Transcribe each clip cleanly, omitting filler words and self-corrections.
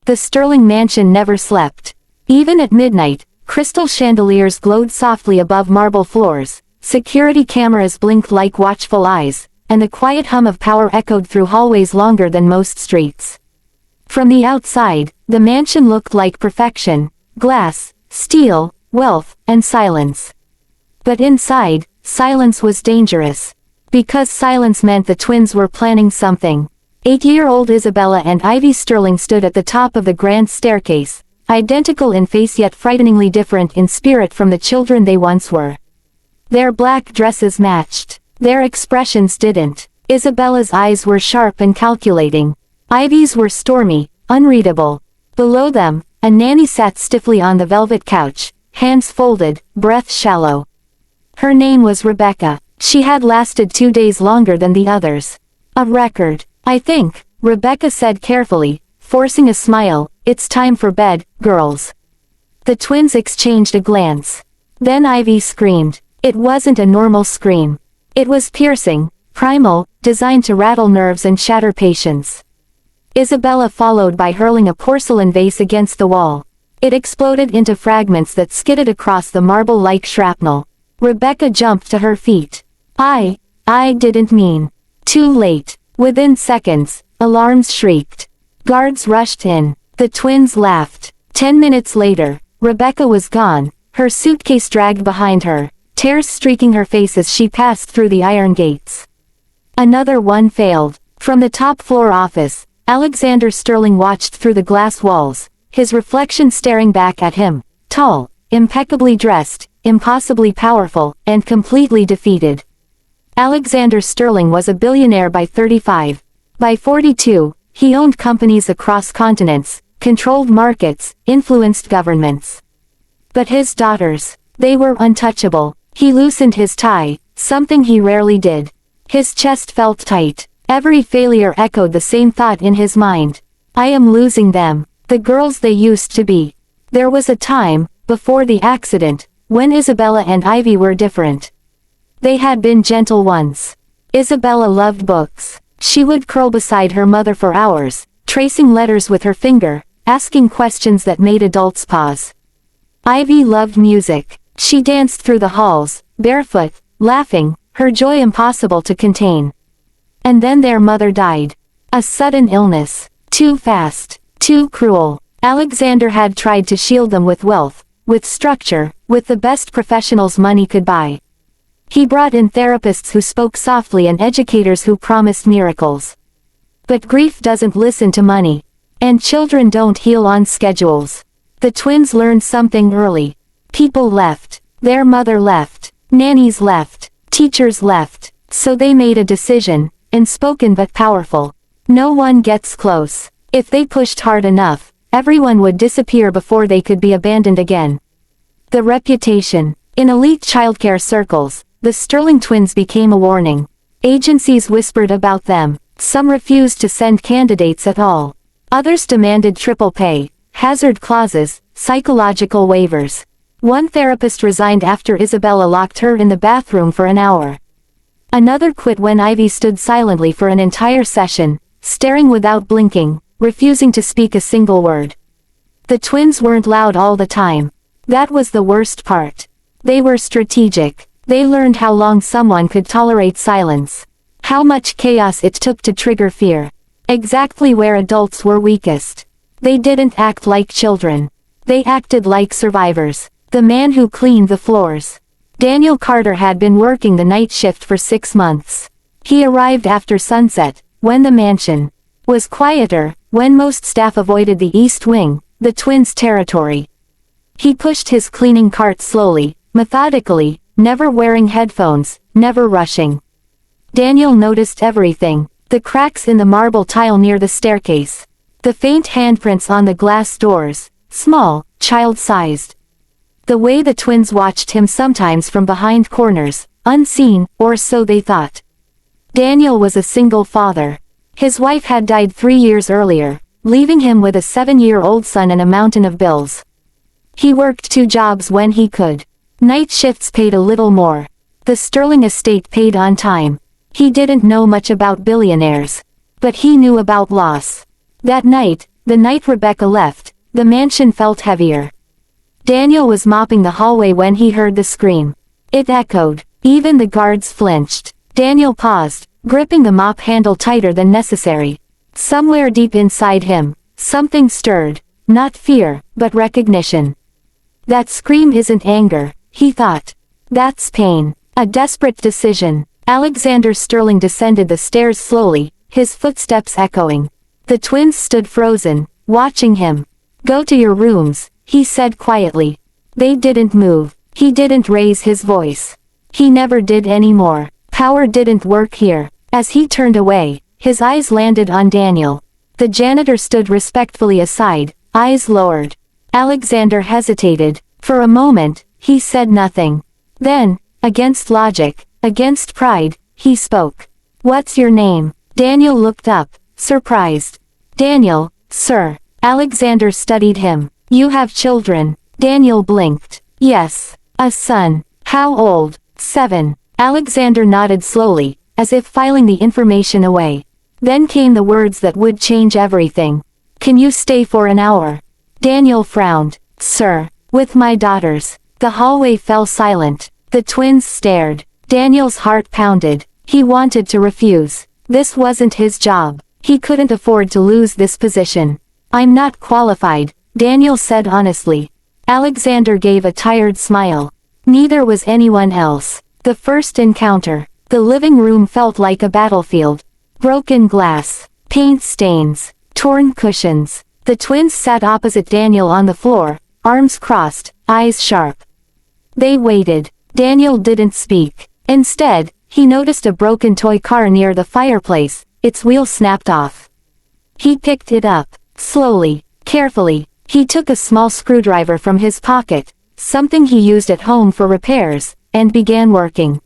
The Sterling mansion never slept. Even at midnight, crystal chandeliers glowed softly above marble floors, security cameras blinked like watchful eyes, and the quiet hum of power echoed through hallways longer than most streets. From the outside, the mansion looked like perfection: glass, steel, wealth, and silence. But inside, silence was dangerous. Because silence meant the twins were planning something. 8-year-old Isabella and Ivy Sterling stood at the top of the grand staircase, identical in face yet frighteningly different in spirit from the children they once were. Their black dresses matched. Their expressions didn't. Isabella's eyes were sharp and calculating. Ivy's were stormy, unreadable. Below them, a nanny sat stiffly on the velvet couch, hands folded, breath shallow. Her name was Rebecca. She had lasted 2 days longer than the others. A record. I think, Rebecca said carefully, forcing a smile. It's time for bed, girls. The twins exchanged a glance. Then Ivy screamed. It wasn't a normal scream. It was piercing, primal, designed to rattle nerves and shatter patience. Isabella followed by hurling a porcelain vase against the wall. It exploded into fragments that skidded across the marble like shrapnel. Rebecca jumped to her feet. I didn't mean. Too late. Within seconds, alarms shrieked. Guards rushed in. The twins laughed. 10 minutes later, Rebecca was gone, her suitcase dragged behind her, tears streaking her face as she passed through the iron gates. Another one failed. From the top floor office, Alexander Sterling watched through the glass walls, his reflection staring back at him, tall, impeccably dressed, impossibly powerful, and completely defeated. Alexander Sterling was a billionaire by 35. By 42, he owned companies across continents, controlled markets, influenced governments. But his daughters, they were untouchable. He loosened his tie, something he rarely did. His chest felt tight. Every failure echoed the same thought in his mind. I am losing them, the girls they used to be. There was a time, before the accident, when Isabella and Ivy were different. They had been gentle once. Isabella loved books. She would curl beside her mother for hours, tracing letters with her finger, asking questions that made adults pause. Ivy loved music. She danced through the halls, barefoot, laughing, her joy impossible to contain. And then their mother died. A sudden illness. Too fast. Too cruel. Alexander had tried to shield them with wealth, with structure, with the best professionals money could buy. He brought in therapists who spoke softly and educators who promised miracles. But grief doesn't listen to money. And children don't heal on schedules. The twins learned something early. People left. Their mother left. Nannies left. Teachers left. So they made a decision, unspoken but powerful. No one gets close. If they pushed hard enough, everyone would disappear before they could be abandoned again. The reputation. In elite childcare circles, the Sterling twins became a warning. Agencies whispered about them. Some refused to send candidates at all. Others demanded triple pay, hazard clauses, psychological waivers. One therapist resigned after Isabella locked her in the bathroom for an hour. Another quit when Ivy stood silently for an entire session, staring without blinking, refusing to speak a single word. The twins weren't loud all the time. That was the worst part. They were strategic. They learned how long someone could tolerate silence. How much chaos it took to trigger fear. Exactly where adults were weakest. They didn't act like children. They acted like survivors. The man who cleaned the floors. Daniel Carter had been working the night shift for 6 months. He arrived after sunset, when the mansion was quieter, when most staff avoided the East Wing, the twins' territory. He pushed his cleaning cart slowly, methodically, never wearing headphones, never rushing. Daniel noticed everything: the cracks in the marble tile near the staircase, the faint handprints on the glass doors, small, child-sized. The way the twins watched him sometimes from behind corners, unseen, or so they thought. Daniel was a single father. His wife had died 3 years earlier, leaving him with a 7-year-old son and a mountain of bills. He worked 2 jobs when he could. Night shifts paid a little more. The Sterling estate paid on time. He didn't know much about billionaires. But he knew about loss. That night, The night Rebecca left, the mansion felt heavier. Daniel was mopping the hallway when he heard the scream. It echoed. Even the guards flinched. Daniel paused, gripping the mop handle tighter than necessary. Somewhere deep inside him, something stirred. Not fear, but recognition. That scream isn't anger, he thought. That's pain. A desperate decision. Alexander Sterling descended the stairs slowly, his footsteps echoing. The twins stood frozen, watching him. Go to your rooms, he said quietly. They didn't move. He didn't raise his voice. He never did anymore. Power didn't work here. As he turned away, his eyes landed on Daniel. The janitor stood respectfully aside, eyes lowered. Alexander hesitated. For a moment, he said nothing. Then, against logic, against pride, he spoke. What's your name? Daniel looked up, surprised. Daniel, sir. Alexander studied him. You have children. Daniel blinked. Yes. A son. How old? 7. Alexander nodded slowly, as if filing the information away. Then came the words that would change everything. Can you stay for an hour? Daniel frowned. Sir. With my daughters. The hallway fell silent. The twins stared. Daniel's heart pounded. He wanted to refuse. This wasn't his job. He couldn't afford to lose this position. I'm not qualified, Daniel said honestly. Alexander gave a tired smile. Neither was anyone else. The first encounter. The living room felt like a battlefield. Broken glass. Paint stains. Torn cushions. The twins sat opposite Daniel on the floor, arms crossed, eyes sharp. They waited. Daniel didn't speak. Instead, he noticed a broken toy car near the fireplace, its wheel snapped off. He picked it up. Slowly, carefully, he took a small screwdriver from his pocket, something he used at home for repairs, and began working.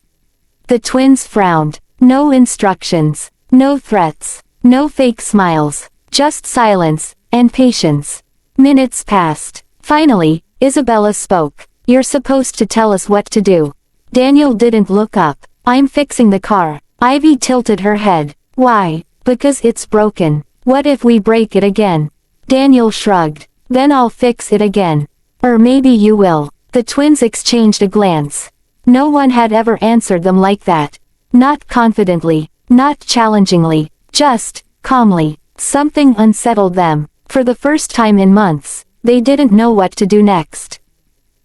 The twins frowned. No instructions, no threats, no fake smiles, just silence, and patience. Minutes passed. Finally, Isabella spoke. You're supposed to tell us what to do. Daniel didn't look up. I'm fixing the car. Ivy tilted her head. Why? Because it's broken. What if we break it again? Daniel shrugged. Then I'll fix it again. Or maybe you will. The twins exchanged a glance. No one had ever answered them like that. Not confidently, not challengingly, just, calmly. Something unsettled them. For the first time in months, they didn't know what to do next.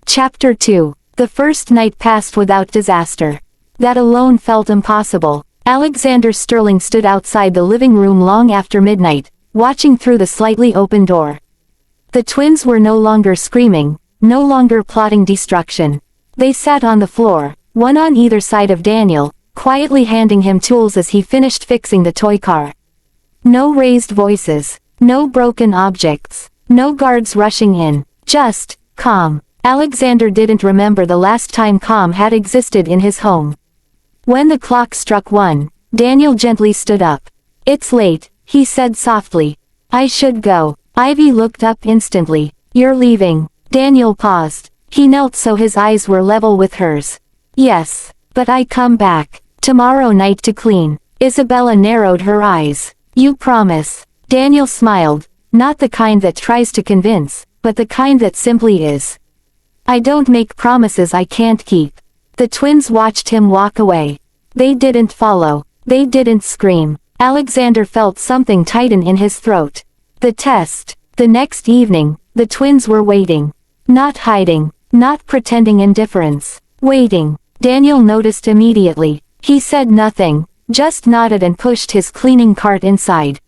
Chapter 2. The first night passed without disaster. That alone felt impossible. Alexander Sterling stood outside the living room long after midnight, watching through the slightly open door. The twins were no longer screaming, no longer plotting destruction. They sat on the floor, one on either side of Daniel, quietly handing him tools as he finished fixing the toy car. No raised voices, no broken objects, no guards rushing in, just, calm. Alexander didn't remember the last time calm had existed in his home. When the clock struck 1, Daniel gently stood up. It's late, he said softly. I should go. Ivy looked up instantly. You're leaving. Daniel paused. He knelt so his eyes were level with hers. Yes, but I come back. Tomorrow night to clean. Isabella narrowed her eyes. You promise. Daniel smiled, not the kind that tries to convince, but the kind that simply is. I don't make promises I can't keep. The twins watched him walk away. They didn't follow. They didn't scream. Alexander felt something tighten in his throat. The test. The next evening, the twins were waiting. Not hiding. Not pretending indifference. Waiting. Daniel noticed immediately. He said nothing, just nodded and pushed his cleaning cart inside.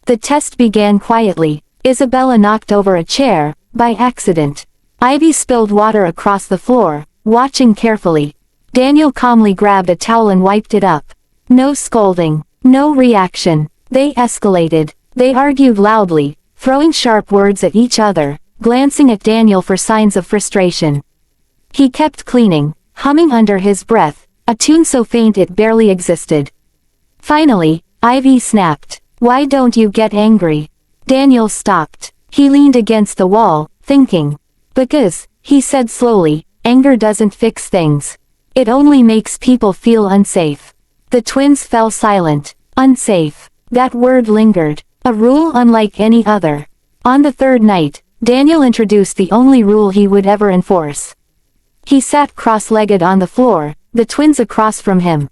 The test began quietly. Isabella knocked over a chair, by accident. Ivy spilled water across the floor, watching carefully. Daniel calmly grabbed a towel and wiped it up. No scolding. No reaction. They escalated. They argued loudly, throwing sharp words at each other, glancing at Daniel for signs of frustration. He kept cleaning, humming under his breath, a tune so faint it barely existed. Finally, Ivy snapped. Why don't you get angry? Daniel stopped. He leaned against the wall, thinking. Because, he said slowly, anger doesn't fix things. It only makes people feel unsafe. The twins fell silent. Unsafe. That word lingered. A rule unlike any other. On the third night, Daniel introduced the only rule he would ever enforce. He sat cross-legged on the floor, the twins across from him.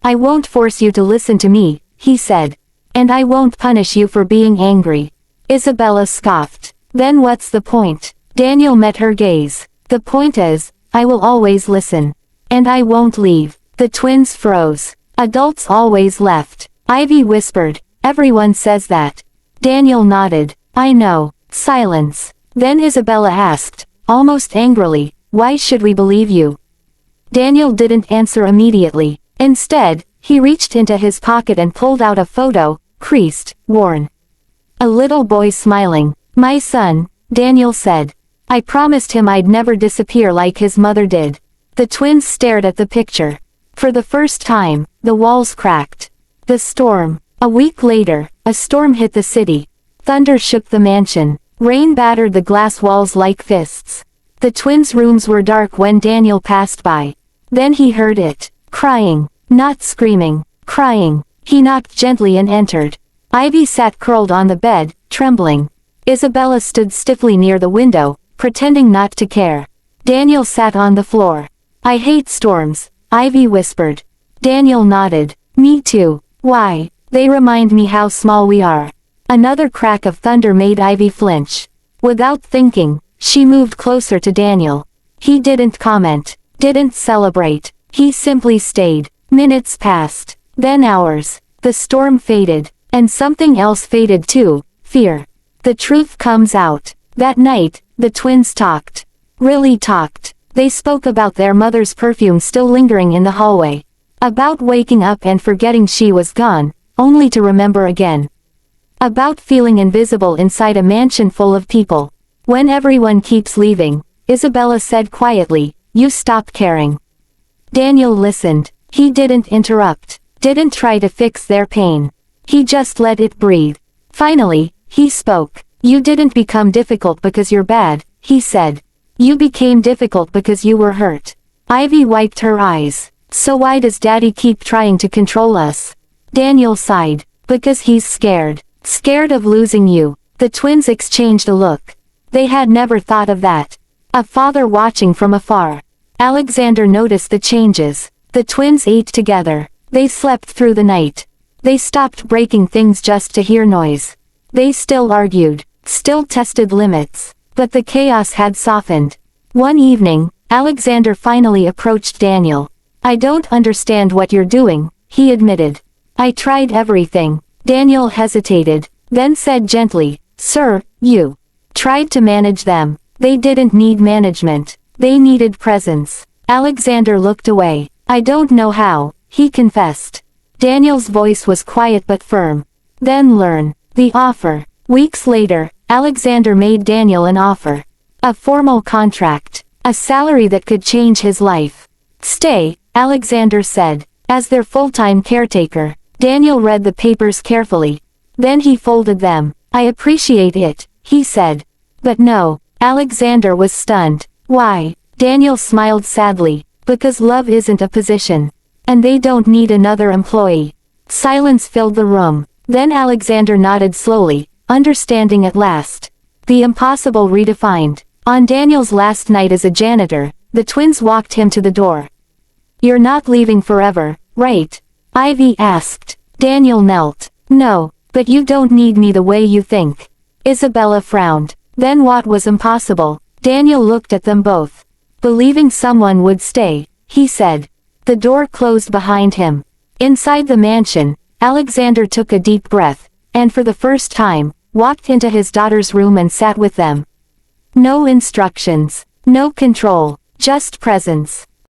"I won't force you to listen to me," he said. "And I won't punish you for being angry." Isabella scoffed. "Then what's the point?" Daniel met her gaze. "The point is, I will always listen. And I won't leave." The twins froze. "Adults always left," Ivy whispered. "Everyone says that." Daniel nodded. "I know." Silence. Then Isabella asked, almost angrily, "Why should we believe you?" Daniel didn't answer immediately. Instead, he reached into his pocket and pulled out a photo, creased, worn. A little boy smiling. "My son," Daniel said. "I promised him I'd never disappear like his mother did." The twins stared at the picture. For the first time, the walls cracked. The storm. A week later, a storm hit the city. Thunder shook the mansion. Rain battered the glass walls like fists. The twins' rooms were dark when Daniel passed by. Then he heard it. Crying. Not screaming. Crying. He knocked gently and entered. Ivy sat curled on the bed, trembling. Isabella stood stiffly near the window, pretending not to care. Daniel sat on the floor. "I hate storms," Ivy whispered. Daniel nodded. "Me too. Why? They remind me how small we are." Another crack of thunder made Ivy flinch. Without thinking, she moved closer to Daniel. He didn't comment, didn't celebrate. He simply stayed. Minutes passed. Then hours. The storm faded. And something else faded too, fear. The truth comes out. That night, the twins talked. Really talked. They spoke about their mother's perfume still lingering in the hallway. About waking up and forgetting she was gone, only to remember again. About feeling invisible inside a mansion full of people. When everyone keeps leaving, Isabella said quietly, "You stop caring." Daniel listened. He didn't interrupt. Didn't try to fix their pain. He just let it breathe. Finally, he spoke. "You didn't become difficult because you're bad," he said. "You became difficult because you were hurt." Ivy wiped her eyes. "So why does Daddy keep trying to control us?" Daniel sighed. "Because he's scared. Scared of losing you." The twins exchanged a look. They had never thought of that. A father watching from afar. Alexander noticed the changes. The twins ate together. They slept through the night. They stopped breaking things just to hear noise. They still argued, still tested limits. But the chaos had softened. One evening, Alexander finally approached Daniel. "I don't understand what you're doing," he admitted. "I tried everything." Daniel hesitated, then said gently, "Sir, you tried to manage them. They didn't need management. They needed presence." Alexander looked away. "I don't know how," he confessed. Daniel's voice was quiet but firm. "Then learn." The offer. Weeks later, Alexander made Daniel an offer. A formal contract. A salary that could change his life. "Stay," Alexander said. As their full-time caretaker, Daniel read the papers carefully. Then he folded them. "I appreciate it," he said. "But no." Alexander was stunned. "Why?" Daniel smiled sadly. "Because love isn't a position. And they don't need another employee." Silence filled the room. Then Alexander nodded slowly, understanding at last. The impossible redefined. On Daniel's last night as a janitor, the twins walked him to the door. "You're not leaving forever, right?" Ivy asked. Daniel knelt. "No, but you don't need me the way you think." Isabella frowned. Then what was impossible? Daniel looked at them both. "Believing someone would stay," he said. The door closed behind him. Inside the mansion, Alexander took a deep breath, and for the first time, walked into his daughter's room and sat with them. No instructions. No control. Just presence.